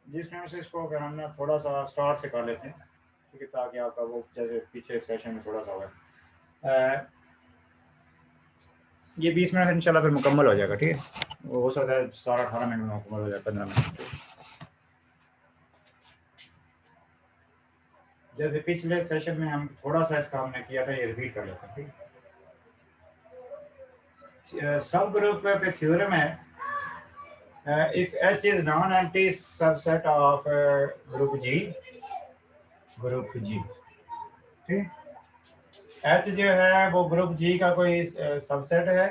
जिसमें से इसको अगर हम ना थोड़ा सा स्टार्ट से कर लेते हैं, ठीक है, ताकि आपका वो जैसे पीछे सेशन में थोड़ा सा होगा। ये 20 मिनट इंशाल्लाह फिर मुकम्मल हो जाएगा, ठीक है। वो हो सकता है 18 मिनट में मुकम्मल हो जाए, 15 मिनट। जैसे पिछले सेशन में हम थोड़ा सा इसका हमने किया था, ये रिपीट कर लेते हैं, ठीक है। सब ग्रुप पे थ्योरम है, if H is non-empty subset of group G, ठीक। H जो है वो ग्रुप G का कोई सबसेट है,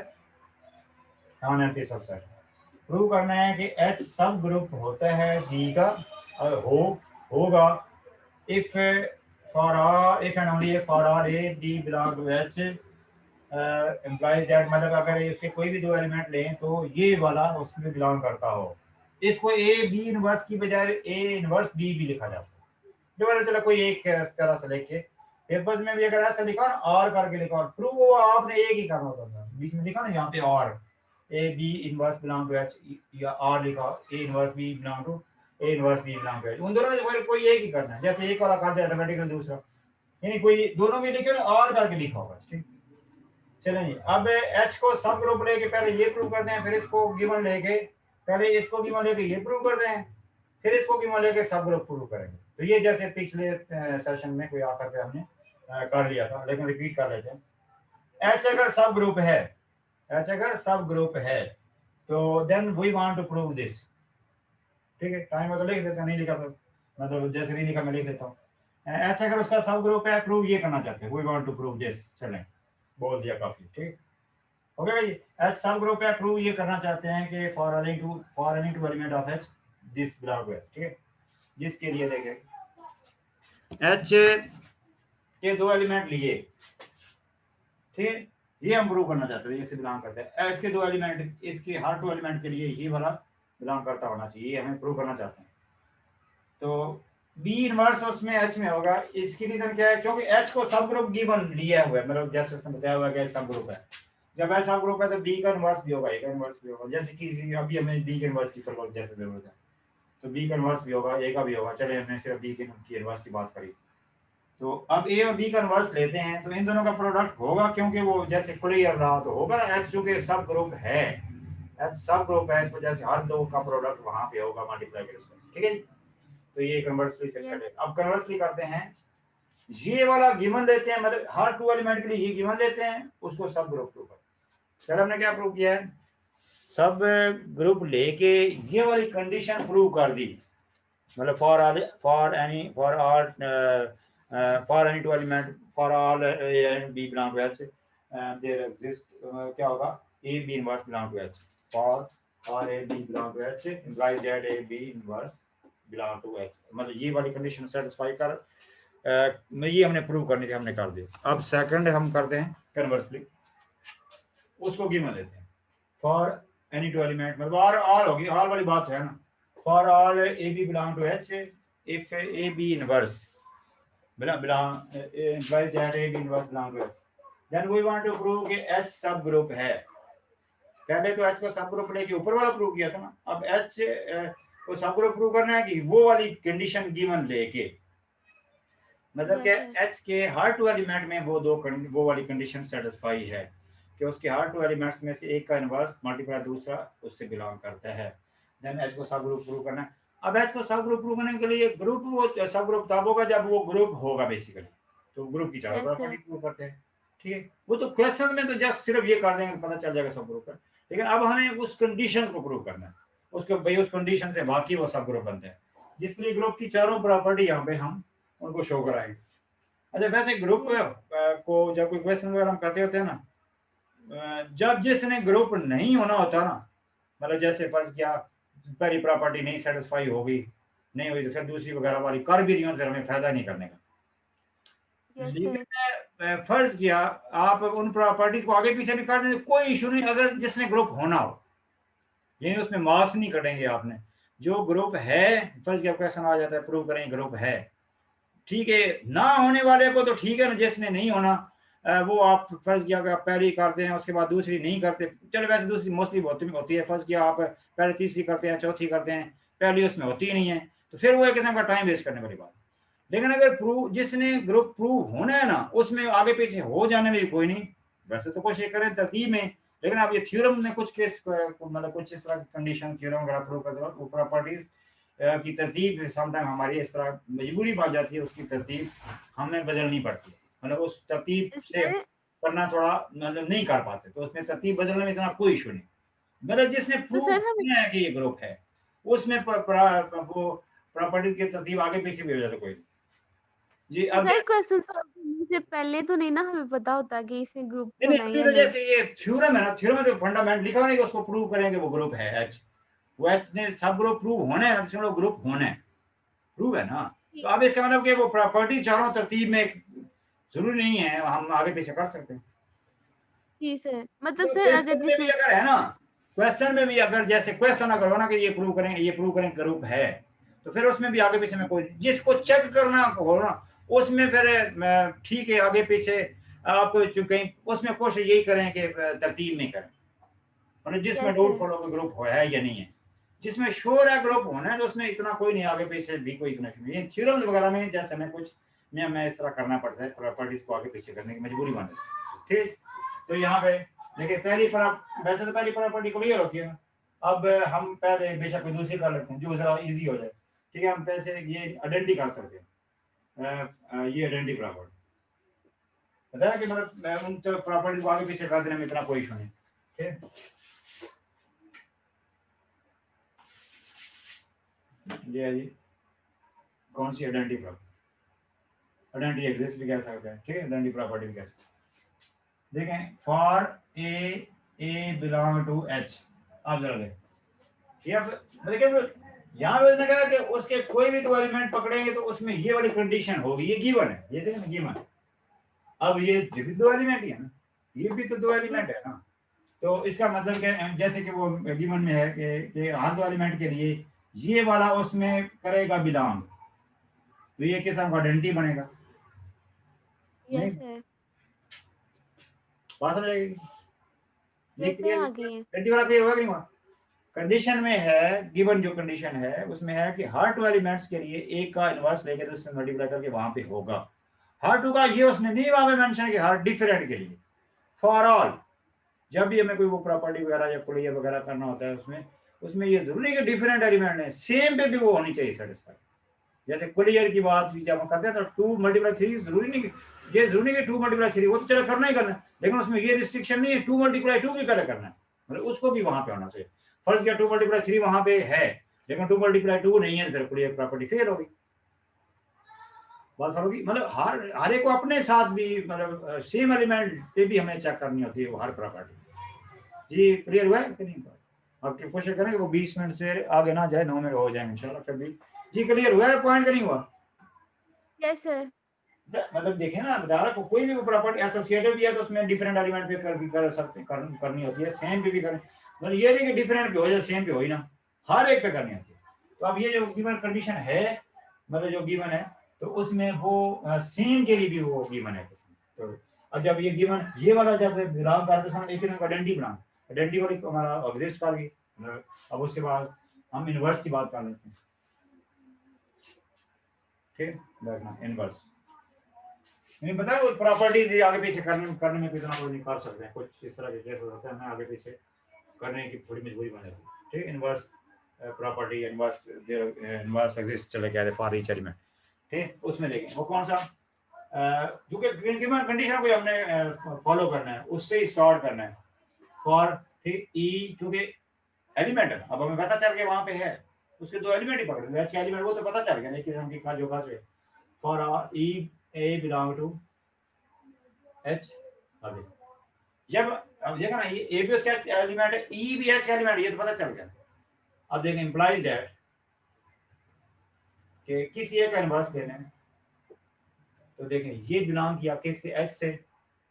नॉन एम्प्टी सबसेट। प्रूव करना है कि H सब ग्रुप होता है G का और होगा if for all, if and only if for all A D belong to H implies that, मतलब अगर इसके कोई भी दो एलिमेंट लें तो ये वाला उसमें बिलोंग करता हो। इसको ए बी इनवर्स की बजाय ए इनवर्स बी भी लिखा जाता है। जो मैंने चला कोई एक तरह से लेके पेपर्स में भी अगर ऐसा लिखा ना और करके लिखा और प्रूव आपने एक ही करना होता है, बीच में लिखा ना यहाँ पे और a b inverse belong to H या और लिखा a inverse b belong to a inverse b belong to H, उन दोनों में से कोई एक ही करना है। जैसे एक वाला कर दे ऑटोमेटिकली दूसरा, यानी कोई दोनों में लिखे और करके लिखा होगा, ठीक। चलें जी, अब एच को सब ग्रुप लेके पहले ये प्रूव करते हैं, फिर इसको गिवन लेके पहले इसको गिवन लेके ये प्रूव करते हैं, फिर इसको गिवन लेके सब ग्रुप प्रूव करेंगे। तो ये जैसे पिछले सेशन में कोई आकर के हमने कर लिया था, लेकिन रिपीट कर लेते हैं। एच अगर सब ग्रुप है, एच अगर सब ग्रुप है तो then we want to prove this, ठीक है। टाइम तो लिख देता, नहीं लिखा तो मतलब जैसे नहीं लिखा मैं लिख देता हूँ। एच अगर उसका सब ग्रुप है, प्रूव ये करना चाहते हैं, we want to prove this. चलें, बोल दिया काफी, ठीक हो गया भाई। एच सब ग्रुप है, प्रूव ये करना चाहते हैं कि for any two element of H this belong to H, ठीक है। जिसके लिए देखें एच के दो एलिमेंट लिए, ठीक है, ये हम प्रूव करना चाहते हैं, ये से बिलोंग करते हैं। एच के दो एलिमेंट, इसके हर दो एलिमेंट के लिए ये वाला बिलोंग करता होना चाहिए, ये हमें प्रूव करना चाहते हैं। तो बी इनवर्स उसमें एच में होगा। इसकी रीजन क्या है, क्योंकि एच को सब ग्रुप गिवन लिया हुआ है, मतलब जैसे उसने बताया हुआ है कि सब ग्रुप है। जब ऐसा ग्रुप है तो बी का इनवर्स भी होगा, ए का इनवर्स भी होगा। जैसे कि अभी हमें बी के इनवर्स की फॉर जैसे जरूरत है, तो बी का इनवर्स भी होगा, ए का भी होगा। चले हमने सिर्फ बी की इनवर्स की बात करी, तो अब ए और बी का इनवर्स लेते हैं तो इन दोनों का प्रोडक्ट होगा, क्योंकि वो जैसे क्लियर रहा तो होगा एच चूंकि सब ग्रुप है, एच सब ग्रुप है, इस वजह से हर दो का प्रोडक्ट वहां पे होगा मल्टीप्लाई के रिस्पेक्ट, ठीक है। तो ये कन्वर्सली से करें। अब कन्वर्सली करते हैं, ये वाला गिवन लेते हैं, मतलब हर टू एलिमेंट के लिए ये गिवन लेते हैं, उसको सब ग्रुप प्रूव करते हैं। चलो हमने क्या प्रूव किया है, सब ग्रुप लेके ये वाली कंडीशन प्रूव कर दी, मतलब for any two element for all a and b belong to H there exist, क्या होगा, a b inverse belong to H for a B belong to H implies that a b inverse belong to H, मतलब ये वाली condition satisfy कर ये हमने prove करनी थी, हमने कर दी। अब सेकंड हम करते हैं कन्वर्सली, उसको गिवन लेते हैं फॉर एनी टू एलिमेंट, मतलब ऑल होगी, ऑल वाली बात है ना। For all A B belong to H if a b inverse belong implies that a b inverse belong to h, then we want to prove कि h सब group है। पहले तो h को सब ग्रुप लेके ऊपर वाला प्रूव किया था ना, अब h को सब ग्रुप प्रूव करना है कि वो वाली कंडीशन गिवन लेके, मतलब कि h के हर टू एलिमेंट में वो वाली कंडीशन सेटिस्फाई है कि उसके हर टू एलिमेंट्स में से एक का इनवर्स मल्टीप्लाई दूसरा उससे बिलोंग करता है, देन h को सब ग्रुप प्रूव करना है। अब h को सब ग्रुप प्रूव करने के लिए ग्रुप वो सब ग्रुप तब होगा जब वो ग्रुप होगा बेसिकली, तो ग्रुप की चारों प्रॉपर्टी प्रूव करते हैं, ठीक है। वो तो क्वेश्चन में तो जस्ट सिर्फ ये कर देंगे तो पता चल जाएगा सब ग्रुप है, लेकिन अब हमें उस कंडीशन को प्रूव करना है, उसको भाई उस कंडीशन से बाकी वो सब ग्रुप बनते हैं, जिसके लिए ग्रुप की चारों प्रॉपर्टी यहाँ पे हम उनको शो कराएंगे। अच्छा, वैसे ग्रुप को जब कोई क्वेश्चन वगैरह हम करते होते हैं ना, जब जिसने ग्रुप नहीं होना होता ना, मतलब जैसे फर्ज किया पहली प्रॉपर्टी नहीं सेटिस्फाई होगी, नहीं हुई तो फिर दूसरी वगैरह वाली कर भी रही हो, फिर हमें फायदा नहीं करने का। लेकिन फर्ज किया आप उन प्रॉपर्टीज को आगे पीछे भी कर दें, कोई इशू नहीं, अगर जिसने ग्रुप होना हो, यानी उसमें मार्क्स नहीं कटेंगे आपने। जो ग्रुप है, फर्ज किया क्वेश्चन आ जाता है प्रूव करें ग्रुप है, ठीक है, ना होने वाले को तो ठीक है ना, जिसने नहीं होना वो आप फर्ज किया कि आप पहली करते हैं उसके बाद दूसरी नहीं करते, चलो वैसे दूसरी मोस्टली होती है, फर्ज किया आप पहले तीसरी करते हैं चौथी करते हैं, पहली उसमें होती ही नहीं है, तो फिर वो एक किस्म का टाइम वेस्ट करने वाली बात। लेकिन अगर प्रूव जिसने ग्रुप प्रूव होना है ना उसमें आगे पीछे हो जाने में कोई नहीं, वैसे तो कोशिश करें तरतीब में, लेकिन आप ये थ्योरम में कुछ केस मतलब कुछ इस तरह की कंडीशन थ्योरम वगैरह प्रूव करते वक्त वो प्रॉपर्टीज की तरतीब समटाइम हमारी इस तरह मजबूरी बन जाती है, उसकी तरतीब हमें बदलनी पड़ती है, मतलब उस तरतीब से सर करना थोड़ा मतलब नहीं कर पाते, तो उसमें तरतीब बदलने में इतना कोई इशू नहीं, मतलब जिसने तो प्रूव सर हम किया है कि ये ग्रुप है उसमें वो प्रॉपर्टी की तरतीब आगे पीछे भी हो जाता कोई। जी तो अब सर क्वेश्चन सॉल्व करने से पहले तो नहीं ना हमें पता होता कि इसे ग्रुप नहीं नहीं, होना है अभी या तो नहीं। जैसे ये थ्योरम है ना, थ्योरम में तो फंडामेंट लिखा हुआ नहीं कि उसको प्रूव करेंगे वो ग्रुप है एच, वो एच ने सब ग्रुप प्रूव होने हैं, तो ग्रुप होने हैं, प्रूव है ना, तो अब इसका मतलब कि वो प्रॉपर्टी चारों तरतीब में जरूरी नहीं है, हम आगे पीछे कर सकते हैं। जी सर, मतलब तो सर अगर क्वेश्चन में भी जिसमें अगर है ना, क्वेश्चन में भी अगर जैसे क्वेश्चन अगर हो ना कि ये प्रूव करें ग्रुप है, तो फिर उसमें भी आगे पीछे में कोई जिसको चेक करना हो ना उसमें फिर ठीक है आगे पीछे आप कहीं उसमें कोशिश यही करें कि तरतीब नहीं करें, मतलब जिसमें यस डाउट सर। फॉलो का ग्रुप हो है या नहीं है, जिसमें श्योर है ग्रुप होना है तो उसमें इतना कोई नहीं, आगे पीछे भी कोई इतना नहीं, थ्योरम वगैरह में जैसे मैं कुछ मैं इस तरह करना पड़ता है, प्रॉपर्टीज को आगे पीछे करने की मजबूरी बन जाती है। ठीक, तो यहाँ पे देखिए वैसे तो पहली प्रॉपर्टी क्लियर होती है, अब हम पहले बेशक कोई दूसरी कर लेते हैं जो जरा इजी हो जाए। ठीक है, हम पैसे ये आइडेंटिटी कर सकते हैं, ये आइडेंटिटी प्रॉपर्टी पता है कि मतलब उन तो प्रॉपर्टी को आगे पीछे कर देने में इतना कोई इशू नहीं। ठीक, ये है जी कौन सी आइडेंटिटी प्रॉपर्टी, आइडेंटिटी एग्जिस्ट भी कह सकते हैं, ठीक है, आइडेंटिटी प्रॉपर्टी भी कह सकते हैं। देखें for a belong to H, आप जरा देखें ये देखिए यहाँ पे उसने कहा कि उसके कोई भी दो एलिमेंट पकड़ेंगे तो उसमें ये वाली कंडीशन होगी, ये गिवन है, ये देखें गिवन, अब ये भी दो एलिमेंट ही है ना, ये भी तो दो एलिमेंट यस है ना, तो इसका मतलब क्या जैसे कि वो गिवन में है कि हर दो एलिमेंट के लिए ये वाला उसमें करेगा बिलोंग, तो ये किस का आइडेंटिटी बनेगा, नहीं यस सर। बात समझ आएगी। ये यस सर क्लियर आ गई है। आइडेंटिटी वाला क्लियर हुआ कि नहीं हुआ। कंडीशन में है, गिवन जो कंडीशन है उसमें है कि हर टू एलिमेंट्स के लिए एक का इनवर्स लेके तो उससे मल्टीप्लाई करके वहां पे होगा, हर टू का ये उसने नहीं वहां पे मेंशन किया, हर डिफरेंट के लिए फॉर ऑल, जब भी हमें कोई वो प्रॉपर्टी वगैरह या क्लियर वगैरह करना होता है उसमें उसमें ये जरूरी है कि डिफरेंट एलिमेंट है सेम पे भी वो होनी चाहिए सेटिस्फाई, जैसे क्लियर की बात जब हम करते हैं तो 2 × 3 जरूरी नहीं, ये जरूरी है 2 × 3 वो तो चलो करना ही करना, लेकिन उसमें ये रिस्ट्रिक्शन नहीं है 2 × 2 भी पहले करना है, मतलब उसको भी वहां पे होना चाहिए, फर्ज किया 2 × 3 वहां पे है लेकिन 2 × 2 नहीं है, तो क्लियर प्रॉपर्टी फेल होगी, बात होगी, मतलब हर एक को अपने साथ भी मतलब सेम एलिमेंट पे भी हमें चेक करनी होती है वो हर प्रॉपर्टी। जी क्लियर हुआ है कि नहीं, आपकी कोशिश करें कि वो 20 मिनट से आगे ना जाए, 9 मिनट हो जाए इंशाल्लाह फिर भी। जी क्लियर हुआ है पॉइंट, नहीं हुआ। Yes sir. मतलब देखें ना धारक को कोई भी प्रॉपर्टी एसोसिएटिव भी है तो उसमें डिफरेंट एलिमेंट पे कर भी कर सकते करनी होती है, सेम पे भी करनी, मतलब ये नहीं कि डिफरेंट पे हो जाए सेम पे हो ही ना, हर एक पे करनी होती है। तो अब ये जो गिवन कंडीशन है मतलब जो गिवन है तो उसमें वो सेम के लिए भी वो गिवन है, तो अब जब ये गिवन ये वाला जब बिलोंग करते समय एक किस्म का आइडेंटिटी बना, आइडेंटिटी वाली हमारा एग्जिस्ट कर गई, अब उसके बाद हम इनवर्स की बात कर लेते हैं। ठीक, देखना इनवर्स नहीं पता है वो प्रॉपर्टी आगे पीछे करने में कितना कोई नहीं कर सकते हैं, कुछ इस तरह के केस होते हैं, हमें आगे पीछे करने की थोड़ी मजबूरी बन जाती है। ठीक, इनवर्स प्रॉपर्टी इनवर्स एग्जिस्ट चले गए फॉर ईच एलिमेंट, ठीक, उसमें देखें वो कौन सा क्योंकि कंडीशन को हमने फॉलो करना है उससे ही स्टार्ट करना है फॉर, ठीक, ई क्योंकि एलिमेंट है, अब हमें पता चल गया वहां पे है उसके दो एलिमेंट ही पकड़े, वैसे एलिमेंट वो तो पता चल गया, लेकिन हम का जो for e a belong to H, अभी जब अब देखा ना ये ए भी उसका एलिमेंट है, ई भी एच का एलिमेंट, ये तो पता चल गया। अब देखें इंप्लाइज दैट कि किसी एक का इनवर्स लेना है, तो देखें ये बिलोंग किया किस से, एच से,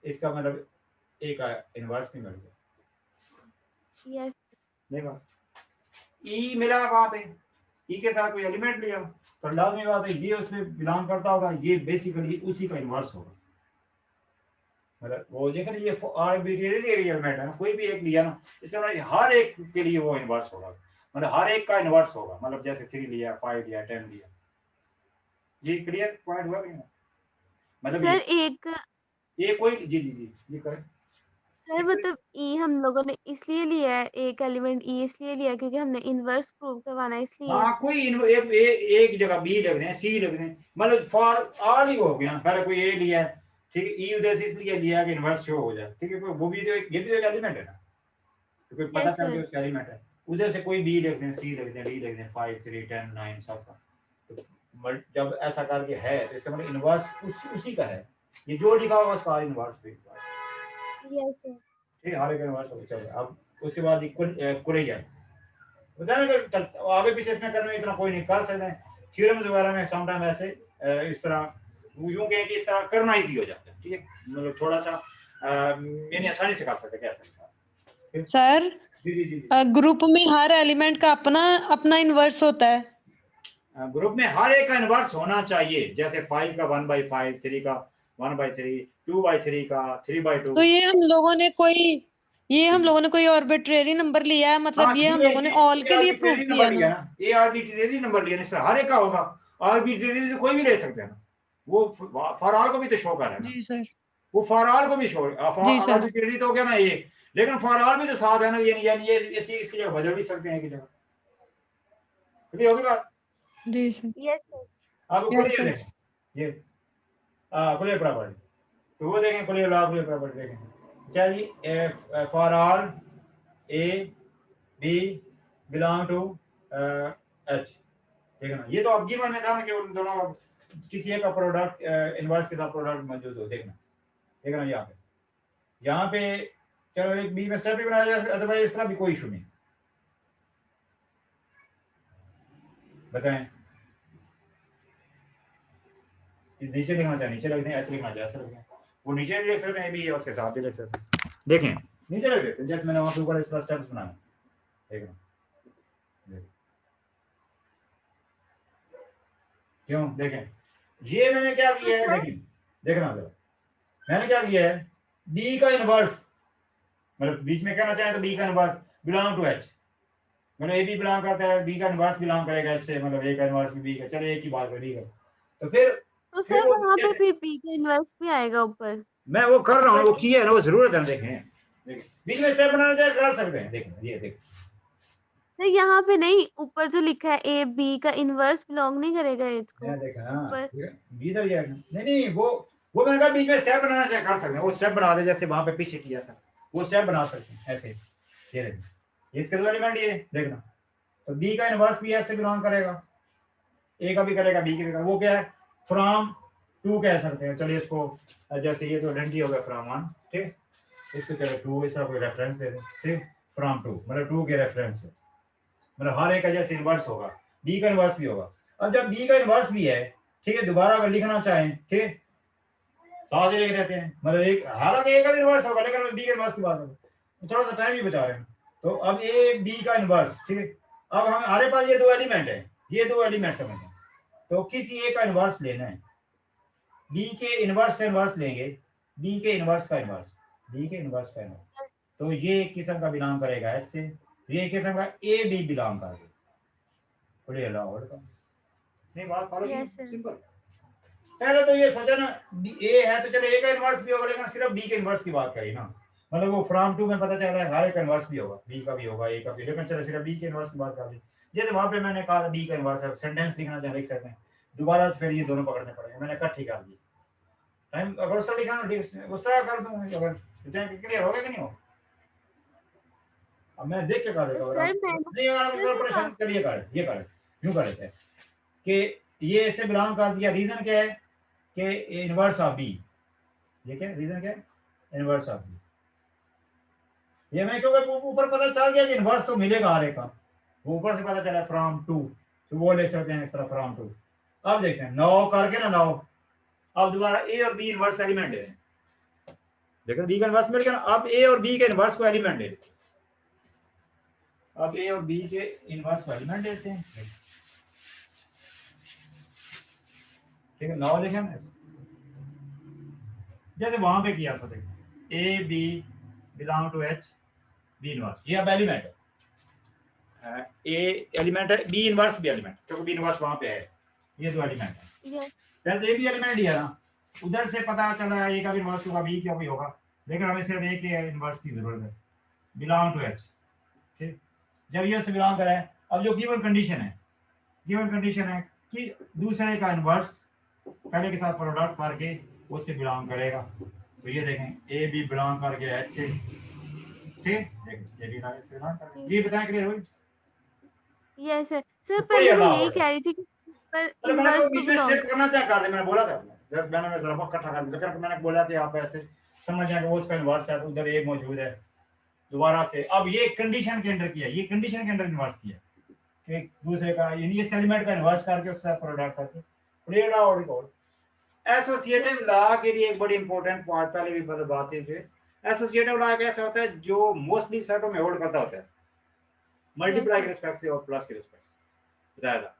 इसका मतलब ए का इनवर्स नहीं मिल गया, यस। देखा ई मिला वहां पे, ई के साथ कोई एलिमेंट लिया तो लाजमी बात है ये उसमें बिलोंग करता होगा, ये बेसिकली उसी का इनवर्स होगा, मतलब वो देखें ये आर्बिट्रेरी एलिमेंट है ना, कोई भी एक लिया ना, इस तरह हर एक के लिए वो इनवर्स होगा, मतलब हर एक का इनवर्स होगा, मतलब जैसे 3 लिया, 5 लिया, 10 लिया। जी क्लियर पॉइंट हुआ कि नहीं? मतलब सर एक ये कोई जी जी जी ये करें। सर मतलब ई हम लोगों ने इसलिए लिया है, एक एलिमेंट ई इसलिए लिया है क्योंकि हमने इनवर्स प्रूव करवाना है इसलिए। हाँ कोई एक जगह बी लग रहे हैं, सी लग रहे हैं, मतलब फॉर ऑल ही हो गया, पहले कोई ए लिया है, ठीक है, ई उधर से इसलिए लिया कि इनवर्स शो हो जाए, ठीक है, वो भी तो ये भी तो एक एलिमेंट है ना, तो कोई पता यस चल सर। गया उसका एलिमेंट है। उधर से कोई बी लिख दें, सी लिख दें, डी लिख दें, 5 3 10 9 सब का, तो जब ऐसा करके है तो इसका मतलब इनवर्स उसी का है, ये जो लिखा होगा उसका इनवर्स भी, यस सर। ठीक है, हर एक इनवर्स हो चलो। अब उसके बाद इक्वल कुरेजा आगे पीछे इसमें करने में इतना कोई नहीं कर सकते हैं, थ्योरम्स वगैरह में समटाइम ऐसे इस तरह यूं कहें कि इस तरह करना इजी हो जाता है, ठीक है, मतलब थोड़ा सा यानी आसानी से कर सकते हैं, कह सकते हैं सर। जी जी जी ग्रुप में हर एलिमेंट का अपना अपना इनवर्स होता है। ग्रुप में हर एक का इनवर्स होना चाहिए, जैसे 5 का 1/5, 3 का 1/3, 2/3 का 3/2। तो ये हम लोगों ने कोई आर्बिट्रेरी नंबर लिया है, मतलब ये हम लोगों ने ऑल के लिए प्रूव किया नंबर लिया ना। ना, ये आर्बिट्रेरी नंबर लिया ना, हर एक का होगा, आर्बिट्रेरी तो कोई भी ले सकते हैं ना, वो फॉर ऑल को भी तो शो कर रहा है ना, जी सर। वो फॉर ऑल को भी शो, जी सर। आर्बिट्रेरी तो हो गया ना ये, लेकिन फॉर ऑल भी तो साथ है ना, यानी ये इसी इसकी जगह बदल भी सकते हैं की जगह, क्लियर होगी बात? जी सर। Yes sir. आपको यस क्लियर सर। देखें ये क्लियर प्रॉपर्टी, तो वो देखें क्लियर लॉ क्लियर प्रॉपर्टी देखें क्या G, for all A B belong to H, ठीक है ना, ये तो अब गिवन में था ना कि उन दोनों किसी एक का प्रोडक्ट इनवर्स के साथ प्रोडक्ट मौजूद हो, देखना देखना यहाँ पे चलो एक बी में स्टेप भी बनाया जाए, अदरवाइज इस तरह भी कोई इशू नहीं, बताएं नीचे लिखना चाहे नीचे लिख दें, ऐसे लिखना चाहे ऐसे लिख दें, वो नीचे भी लिख सकते हैं, भी उसके साथ भी लिख सकते हैं, देखें नीचे लिख देते जैसे मैंने वहां पे ऊपर इस तरह स्टेप्स बनाए, देखना क्यों देखें, ये मैंने क्या तो किया है, सर देखें देखना जरा, मैंने क्या किया है, बी का इनवर्स, मतलब बीच में कहना चाहे तो बी का इनवर्स बिलोंग टू एच, मतलब ए बी बिलोंग करता है, बी का इनवर्स बिलोंग करेगा एच से, मतलब ए का इनवर्स बी का, चले एक ही बात है बी का, तो तो फिर सर वो वहां पे कैसे, फिर पी का इनवर्स भी आएगा ऊपर मैं वो कर रहा हूँ, ऊपर वो किया है ना, वो जरूरत है, देखें बीच में स्टेप बनाना चाहे कर सकते हैं, देखें ये देखें सर यहाँ पे नहीं, ऊपर जो लिखा है ए बी का इनवर्स बिलोंग नहीं करेगा एच को मैं देखा ना, ऊपर। बी इधर जाएगा, नहीं नहीं वो मैंने कहा बीच में स्टेप बनाना चाहे कर सकते हैं, वो स्टेप बना दे जैसे वहां पे पीछे किया था, वो स्टेप बना सकते हैं ऐसे, ये देखिए इसके दो एलिमेंट ये देखना, तो बी का इनवर्स भी ऐसे बिलोंग करेगा, ए का भी करेगा, बी का भी करेगा, वो क्या है फ्रॉम टू कह सकते हैं, चलिए इसको जैसे ये तो आइडेंटिटी हो गया फ्रॉम वन, ठीक, इसको चलो टू इसका कोई रेफरेंस दे दें, ठीक, फ्रॉम टू मतलब टू के रेफरेंस से, मतलब हर एक का जैसे इनवर्स होगा, बी का इनवर्स भी होगा, अब जब बी का इनवर्स भी है, ठीक है, दोबारा अगर लिखना चाहें, ठीक, साथ ही लिख देते हैं, मतलब एक हालांकि ए का भी इनवर्स होगा, लेकिन बी का इनवर्स की बात है, थोड़ा सा टाइम ही बचा रहे हैं, तो अब ए बी का इनवर्स, ठीक है, अब हम हमारे पास ये दो एलिमेंट है, ये दो एलिमेंट समझ, तो किसी एक का इनवर्स लेना है, बी के इनवर्स का इनवर्स लेंगे, बी के इनवर्स का इनवर्स, बी के इनवर्स का इनवर्स, तो ये एक किस्म का बिलोंग करेगा इससे, ये एक किस्म का ए बी बिलोंग करेगा, खुले अलाउड का नहीं, बात फॉलो की यस सर। सिंपल, पहले तो ये सोचा ना ए है तो चलो ए का इनवर्स भी होगा, लेकिन सिर्फ बी के इनवर्स की बात करी ना, मतलब वो फ्रॉम टू में पता चल रहा है हर एक इनवर्स भी होगा, बी का भी होगा, ए का भी, लेकिन चलो सिर्फ बी के इनवर्स की बात कर ली, जैसे वहां पे मैंने कहा बी का इनवर्स है, सेंटेंस लिखना चाहे लिख सकते हैं, दोबारा फिर ये दोनों पकड़ने पड़ेंगे, मैंने इकट्ठी कर दी, टाइम अगर उस तरह लिखा ना उस तरह कर दूं, अगर क्लियर हो गया कि नहीं हो, अब मैं देख के कर तो देता हूँ, सर मैं नहीं अगर आप सर मैं परेशान पास करिए, कर ये कर यूं कर लेते हैं कि ये ऐसे बिलोंग कर दिया, रीजन क्या है कि इनवर्स ऑफ बी, ये क्या रीजन क्या है, इनवर्स ऑफ बी, ये मैं क्योंकि ऊपर पता चल गया कि इनवर्स तो मिलेगा हर एक का, वो ऊपर से पता चला फ्रॉम टू, तो वो ले सकते हैं इस तरह फ्रॉम टू, अब देखते हैं नौ करके ना नौ, अब दोबारा ए और बी इनवर्स एलिमेंट है, देखो बी का इनवर्स मिल गया, अब ए और बी के इनवर्स को एलिमेंट है, अब ए और बी के इनवर्स को एलिमेंट देते हैं, ठीक है, नौ लिखें जैसे वहां पे किया था, देखो a B belong to H b inverse, ये अब एलिमेंट है, ए एलिमेंट है, बी इनवर्स भी एलिमेंट, क्योंकि बी इनवर्स वहां पे है, ये दो एलिमेंट है। यस पहले तो ए बी एलिमेंट दिया ना, उधर से पता चला ए का भी इनवर्स होगा, बी का भी होगा, लेकिन हमें सिर्फ ए के इनवर्स की जरूरत है, बिलोंग टू एच। ठीक, जब ये से बिलोंग करें, अब जो गिवन कंडीशन है कि दूसरे का इनवर्स पहले के साथ प्रोडक्ट करके उससे बिलोंग करेगा, तो ये देखें ए बी बिलोंग करके एच से, ठीक, देखिए ये भी ना इससे बिलोंग करेगा, ये बताएं क्लियर हुई? Yes sir. सर तो कोई पहले मैं अल्लाह यही होगा। कह रही थी कि पर अरे मैंने इनवर्स तो को बीच में बिलोंग स्टेप करना क्या कर दिया, मैंने बोला था, जस्ट मैंने जरा इकट्ठा कर दिया, मैंने बोला कि आप ऐसे समझ जाए कि वो उसका इनवर्स है, तो उधर ए मौजूद है दोबारा से। अब ये कंडीशन के अंडर किया, ये कंडीशन के अंडर इनवर्स किया कि दूसरे का यानी इस एलिमेंट का इनवर्स करके उससे प्रोडक्ट करके क्रिएट और रिकॉर्ड। Associative Yes. लॉ के लिए एक बड़ी इंपॉर्टेंट पार्ट पहले भी बात है, एसोसिएटिव लॉ कैसा होता है, जो मोस्टली सेटों में होल्ड करता होता है, मल्टीप्लाई Yes, के sir. रिस्पेक्ट से और प्लस के रिस्पेक्ट से ज्यादा,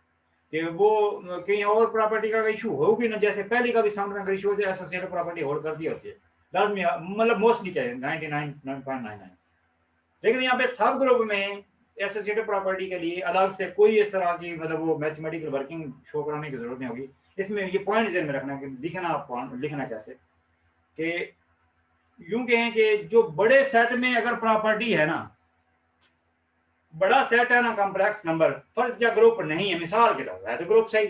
कि वो कहीं और प्रॉपर्टी का इशू हो भी ना, जैसे पहली का भी साउंड में इशू हो जाए, एसोसिएटिव प्रॉपर्टी होल्ड करती होती है लाजमी, मतलब मोस्टली क्या है 99.99, लेकिन यहाँ पे सब ग्रुप में एसोसिएटिव प्रॉपर्टी के लिए अलग से कोई इस तरह की मतलब वो मैथमेटिकल वर्किंग शो कराने की जरूरत नहीं होगी। इसमें ये पॉइंट ध्यान में रखना कि लिखना कैसे, कि यूं कहें कि जो बड़े सेट में अगर प्रॉपर्टी है ना, बड़ा सेट है ना, कॉम्प्लेक्स नंबर, फर्ज या ग्रुप नहीं है, मिसाल के तौर पर ग्रुप सही,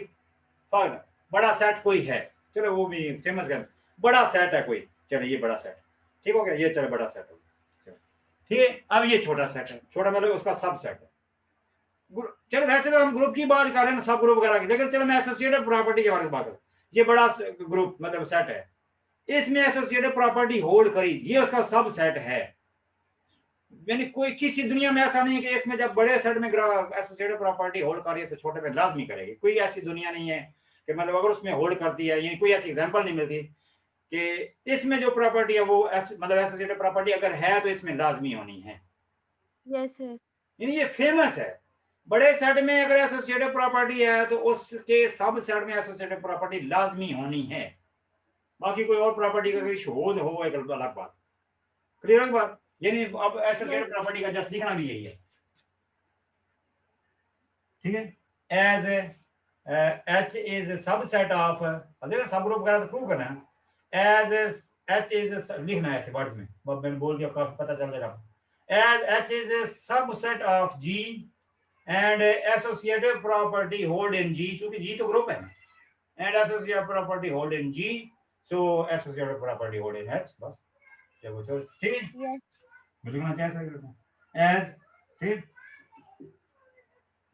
फर्ज बड़ा सेट कोई है, चलो वो भी फेमस कर, बड़ा सेट है कोई, चलो ये बड़ा सेट, ठीक हो गया, ये चलो बड़ा सेट हो गया, ठीक है। अब ये छोटा सेट है, छोटा मतलब उसका सब सेट है, चलो वैसे तो हम ग्रुप की बात कर रहे हैं, सब ग्रुप वगैरह की, लेकिन चलो मैं एसोसिएटिव प्रॉपर्टी के बारे में बात करूं, ये बड़ा ग्रुप मतलब सेट है, इसमें एसोसिएटिव प्रॉपर्टी होल्ड करी, ये उसका सब सेट है, यानी कोई किसी दुनिया में ऐसा नहीं है कि इसमें जब बड़े सेट में एसोसिएटिव प्रॉपर्टी होल्ड कर रही है तो छोटे में लाजमी करेगी, कोई ऐसी दुनिया नहीं है कि मतलब अगर उसमें होल्ड करती है, यानी कोई ऐसी एग्जांपल नहीं मिलती कि इसमें जो प्रॉपर्टी है वो मतलब एसोसिएटिव प्रॉपर्टी अगर है तो इसमें लाजमी होनी है, Yes, sir. यानी ये फेमस है। बड़े सेट में अगर एसोसिएटिव प्रॉपर्टी है तो उसके सब सेट में एसोसिएटिव प्रॉपर्टी लाजमी होनी है, बाकी कोई और प्रॉपर्टी का शोध हो एक अलग बात, क्लियर है बात, यानी अब एसोसिएटिव प्रॉपर्टी का जस्ट लिखना भी यही है, ठीक है। As H is subset of, देखो सब ग्रुप वगैरह तो प्रूव करना है, एज एच इज लिखना है ऐसे वर्ड्स में, मैंने बोल दिया काफी पता चल जाएगा, as H is a subset of G and associative property hold in G, चूंकि जी तो ग्रुप है ना, and associative property hold in G, so associative property hold in H, बस जब वो ठीक है, Yes. लिखना चाहिए एज, ठीक,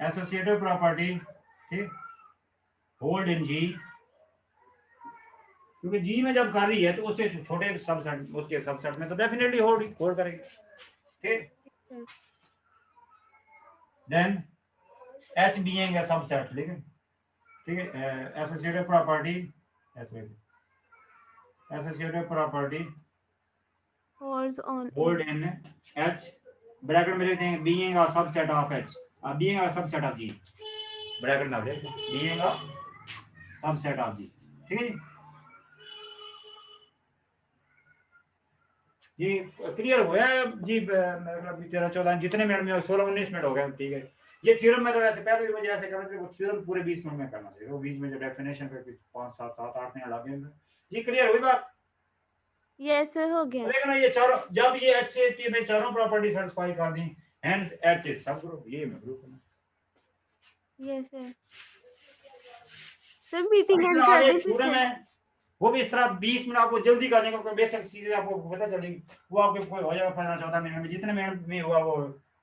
एसोसिएटिव प्रॉपर्टी, ठीक, होल्ड इन जी, क्योंकि जी में जब कर रही है तो उसके छोटे सबसेट, उसके सबसेट में तो डेफिनेटली होल्ड करेगी, ठीक। Then H being a subset, लेकिन ठीक है, associative property, associative property Holds on hold it. In H, bracket में लिखते हैं being a subset of H, being a subset of G, bracket में लिखते हैं being a subset of G, ठीक है जी, क्लियर हुआ है जी, मतलब 13-14 जितने मिनट में 16-19 मिनट हो गए, ठीक है। ये थ्योरम में तो वैसे पहले भी मुझे ऐसे करना चाहिए, वो थ्योरम पूरे 20 मिनट में करना चाहिए, वो बीच में जो डेफिनेशन पे 5-7-8 मिनट लगे जी, क्लियर हुई बात। Yes, sir. हो गया. देखो ना ये चारों, जब ये एच टी में चारों प्रॉपर्टी सेटिस्फाई कर दी, हेंस एच इज सब ग्रुप, ये मैं ग्रुप है। Yes, sir. सर मीटिंग इस एंड तरह कर आगे दें फिर थ्योरम से. है, वो भी इस तरह 20 मिनट आपको जल्दी कर देंगे, कोई बेसिक चीजें आपको पता चलेगी, वो आपके कोई हो जाएगा 15-14 मिनट में, जितने मिनट में हुआ वो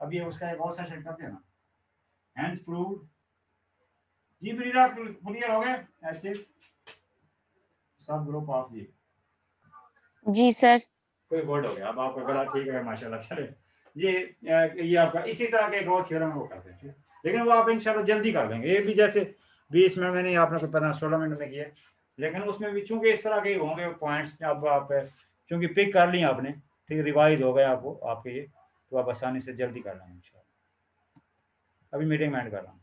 अभी उसका एक और सेशन करते हैं ना, हेंस प्रूव जी, ब्रीडा क्लियर हो गए, ऐसे सब ग्रुप ऑफ जी, जी सर। कोई वर्ड हो गया, अब आपका गला ठीक है माशाल्लाह, चले ये आपका इसी तरह के एक और थ्योरम वो करते हैं, लेकिन वो आप इंशाल्लाह जल्दी कर लेंगे, ये भी जैसे 20 मिनट में नहीं, आपने कोई 15-16 मिनट में किया, लेकिन उसमें भी चूंकि इस तरह के होंगे पॉइंट्स, अब आप चूंकि पिक कर लिए आपने, ठीक, रिवाइज हो गए आपको आपके ये, तो आप आसानी से जल्दी कर लेंगे इंशाल्लाह। अभी मीटिंग में एंड कर रहा हूँ।